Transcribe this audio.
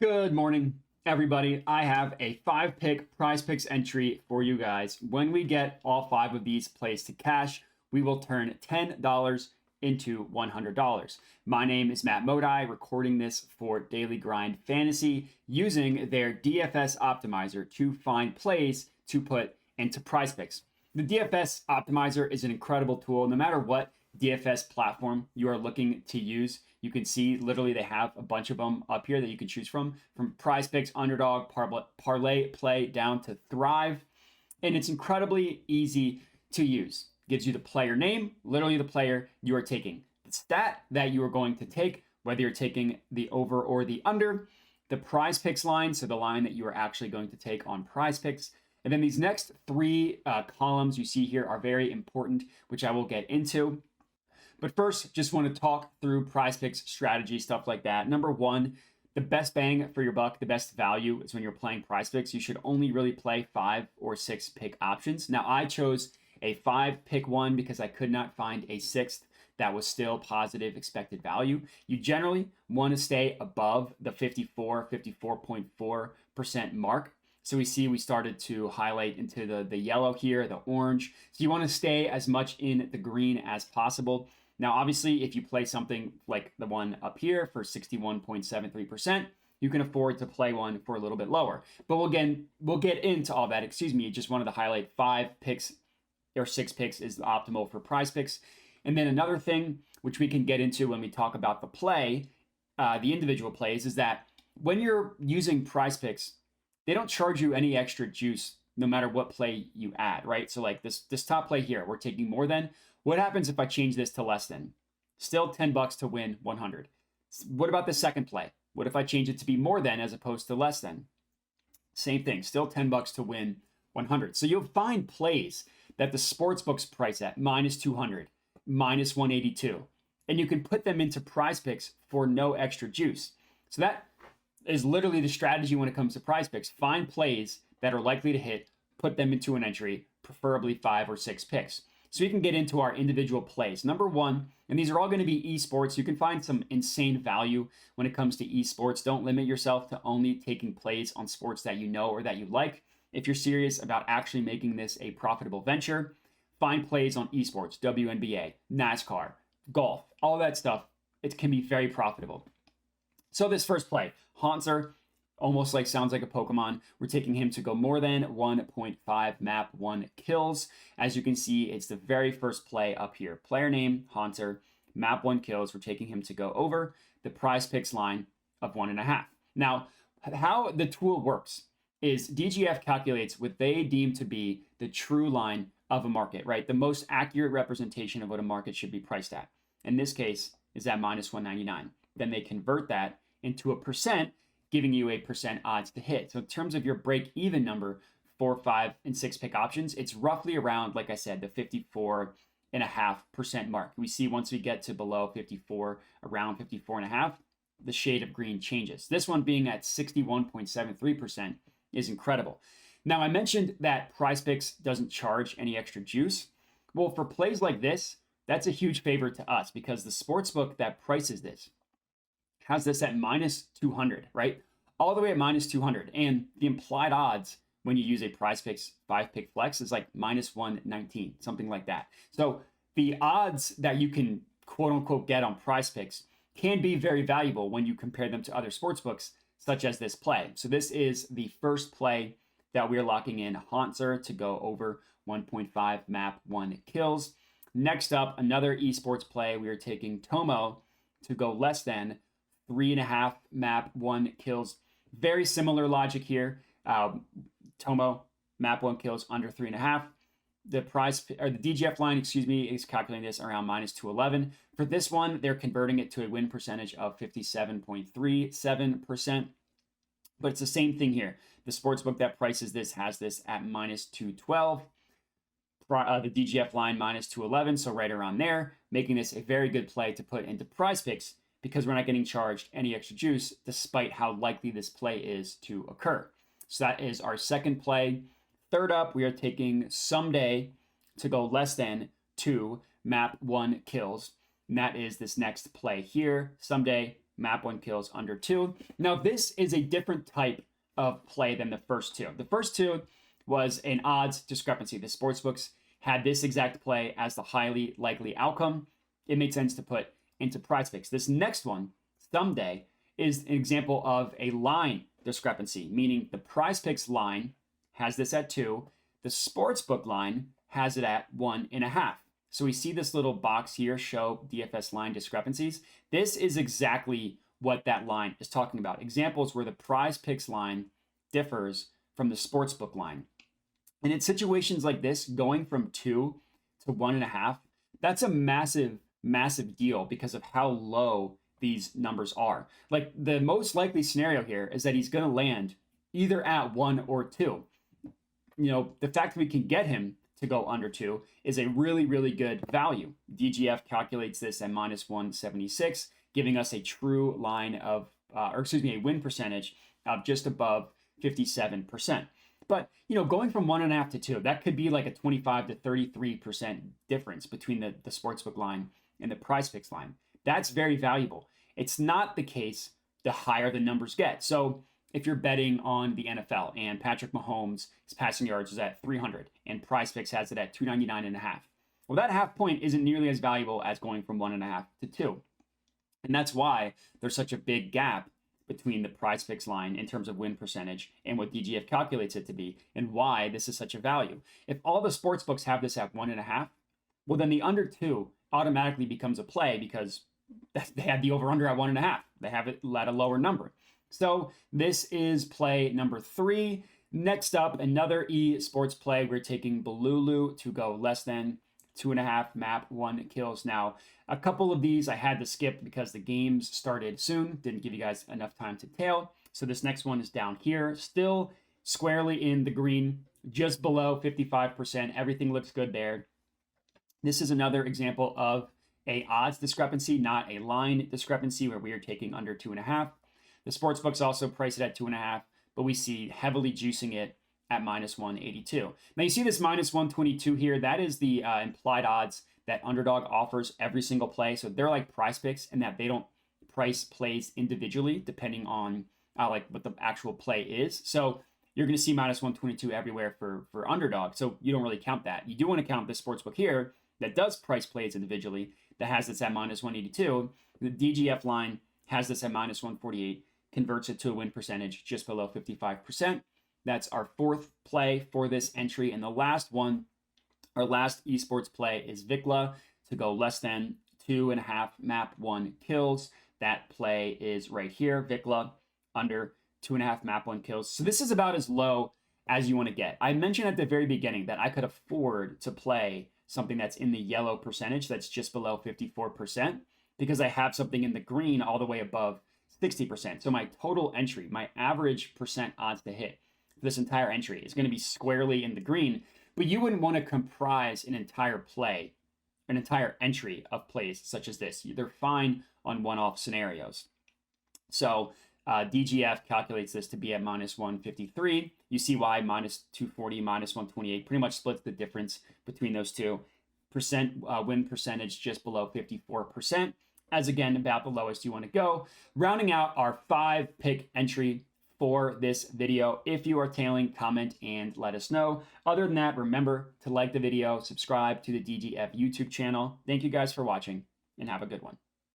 Good morning, everybody. I have a 5-pick PrizePicks entry for you guys. When we get all 5 of these plays to cash, we will turn $10 into $100. My name is Matt Modi, recording this for Daily Grind Fantasy using their DFS optimizer to find plays to put into PrizePicks. The DFS optimizer is an incredible tool. No matter what DFS platform you are looking to use, you can see literally they have a bunch of them up here that you can choose from PrizePicks, Underdog, Parlay, Play, down to Thrive. And it's incredibly easy to use. Gives you the player name, literally the player you are taking, the stat that you are going to take, whether you're taking the over or the under, the PrizePicks line, so the line that you are actually going to take on PrizePicks. And then these next 3 columns you see here are very important, which I will get into. But first, just want to talk through PrizePicks strategy, stuff like that. Number 1, the best bang for your buck, the best value is when you're playing PrizePicks. You should only really play 5 or 6 pick options. Now, I chose a 5-pick one because I could not find a 6th that was still positive expected value. You generally want to stay above the 54.4% mark. So we started to highlight into the yellow here, the orange. So you want to stay as much in the green as possible. Now, obviously, if you play something like the one up here for 61.73%, you can afford to play one for a little bit lower. But we'll get into all that. Excuse me, just wanted to highlight 5 picks or 6 picks is optimal for PrizePicks. And then another thing, which we can get into when we talk about the play, the individual plays, is that when you're using PrizePicks, they don't charge you any extra juice no matter what play you add, right? So like this top play here, we're taking more than. What happens if I change this to less than? Still $10 to win 100. What about the second play? What if I change it to be more than as opposed to less than? Same thing, still $10 to win 100. So you'll find plays that the sportsbooks price at -200, -182, and you can put them into PrizePicks for no extra juice. So that is literally the strategy when it comes to PrizePicks. Find plays that are likely to hit, put them into an entry, preferably 5 or 6 picks. So we can get into our individual plays. Number 1, and these are all going to be esports. You can find some insane value when it comes to esports. Don't limit yourself to only taking plays on sports that you know or that you like. If you're serious about actually making this a profitable venture, find plays on esports, WNBA, NASCAR, golf, all that stuff. It can be very profitable. So this first play, Haunter, almost like sounds like a Pokemon. We're taking him to go more than 1.5 map 1 kills. As you can see, it's the very first play up here. Player name, Haunter, map 1 kills. We're taking him to go over the PrizePicks line of 1.5. Now, how the tool works is DGF calculates what they deem to be the true line of a market, right? The most accurate representation of what a market should be priced at. In this case, is at -199. Then they convert that into a percent, giving you a percent odds to hit. So in terms of your break-even number, 4, 5, and 6 pick options, it's roughly around, like I said, the 54.5% mark. We see once we get to below 54, around 54.5, the shade of green changes. This one being at 61.73% is incredible. Now, I mentioned that PrizePicks doesn't charge any extra juice. Well, for plays like this, that's a huge favor to us because the sportsbook that prices this has this at -200, right? All the way at -200. And the implied odds when you use a PrizePicks 5-pick flex is like -119, something like that. So the odds that you can quote unquote get on PrizePicks can be very valuable when you compare them to other sportsbooks, such as this play. So this is the first play that we're locking in, Haunter to go over 1.5 map 1 kills. Next up, another esports play. We are taking Tomo to go less than 3.5 map 1 kills. Very similar logic here. Tomo map 1 kills under 3.5. The DGF line, is calculating this around -211. For this one, they're converting it to a win percentage of 57.37%. But it's the same thing here. The sportsbook that prices this has this at -212. The DGF line -211, so right around there, making this a very good play to put into PrizePicks because we're not getting charged any extra juice despite how likely this play is to occur. So that is our second play. Third up, we are taking Someday to go less than 2 map 1 kills. And that is this next play here. Someday map 1 kills under 2. Now, this is a different type of play than the first two. The first two was an odds discrepancy. The sportsbooks had this exact play as the highly likely outcome. It made sense to put into PrizePicks. This next one, someday, is an example of a line discrepancy, meaning the PrizePicks line has this at 2. The sportsbook line has it at 1.5. So we see this little box here show DFS line discrepancies. This is exactly what that line is talking about. Examples where the PrizePicks line differs from the sportsbook line. And in situations like this, going from 2 to 1.5, that's a massive, massive deal because of how low these numbers are. Like, the most likely scenario here is that he's going to land either at 1 or 2. You know, the fact that we can get him to go under 2 is a really, really good value. DGF calculates this at -176, giving us a true line of, a win percentage of just above 57%. But, you know, going from 1.5 to 2, that could be like a 25 to 33% difference between the sportsbook line and the PrizePicks line. That's very valuable. It's not the case the higher the numbers get. So if you're betting on the NFL and Patrick Mahomes' his passing yards is at 300 and PrizePicks has it at 299.5, well, that half point isn't nearly as valuable as going from 1.5 to 2. And that's why there's such a big gap between the PrizePicks line in terms of win percentage and what DGF calculates it to be, and why this is such a value. If all the sports books have this at 1.5, well, then the under 2 automatically becomes a play because they had the over-under at 1.5. They have it at a lower number. So this is play number 3. Next up, another esports play. We're taking Balulu to go less than 2.5 map 1 kills. Now, a couple of these I had to skip because the games started soon. Didn't give you guys enough time to tail. So this next one is down here, still squarely in the green, just below 55%. Everything looks good there. This is another example of a odds discrepancy, not a line discrepancy, where we are taking under 2.5. The sports books also price it at 2.5, but we see heavily juicing it at -182. Now you see this -122 here. That is the implied odds that Underdog offers every single play. So they're like PrizePicks in that they don't price plays individually depending on like what the actual play is. So you're going to see -122 everywhere for Underdog. So you don't really count that. You do want to count this sportsbook here that does price plays individually, that has this at -182. The DGF line has this at -148, converts it to a win percentage just below 55%. That's our 4th play for this entry. And the last one, our last esports play, is Vikla to go less than 2.5 map 1 kills. That play is right here, Vikla under 2.5 map 1 kills. So this is about as low as you want to get. I mentioned at the very beginning that I could afford to play something that's in the yellow percentage, that's just below 54%, because I have something in the green all the way above 60%. So my total entry, my average percent odds to hit for this entire entry is going to be squarely in the green. But you wouldn't want to comprise an entire play, an entire entry of plays such as this. They're fine on one-off scenarios. So DGF calculates this to be at -153. You see why -240, -128 pretty much splits the difference between those two. Win percentage just below 54%, as again, about the lowest you want to go. Rounding out our 5-pick entry for this video. If you are tailing, comment and let us know. Other than that, remember to like the video, subscribe to the DGF YouTube channel. Thank you guys for watching, and have a good one.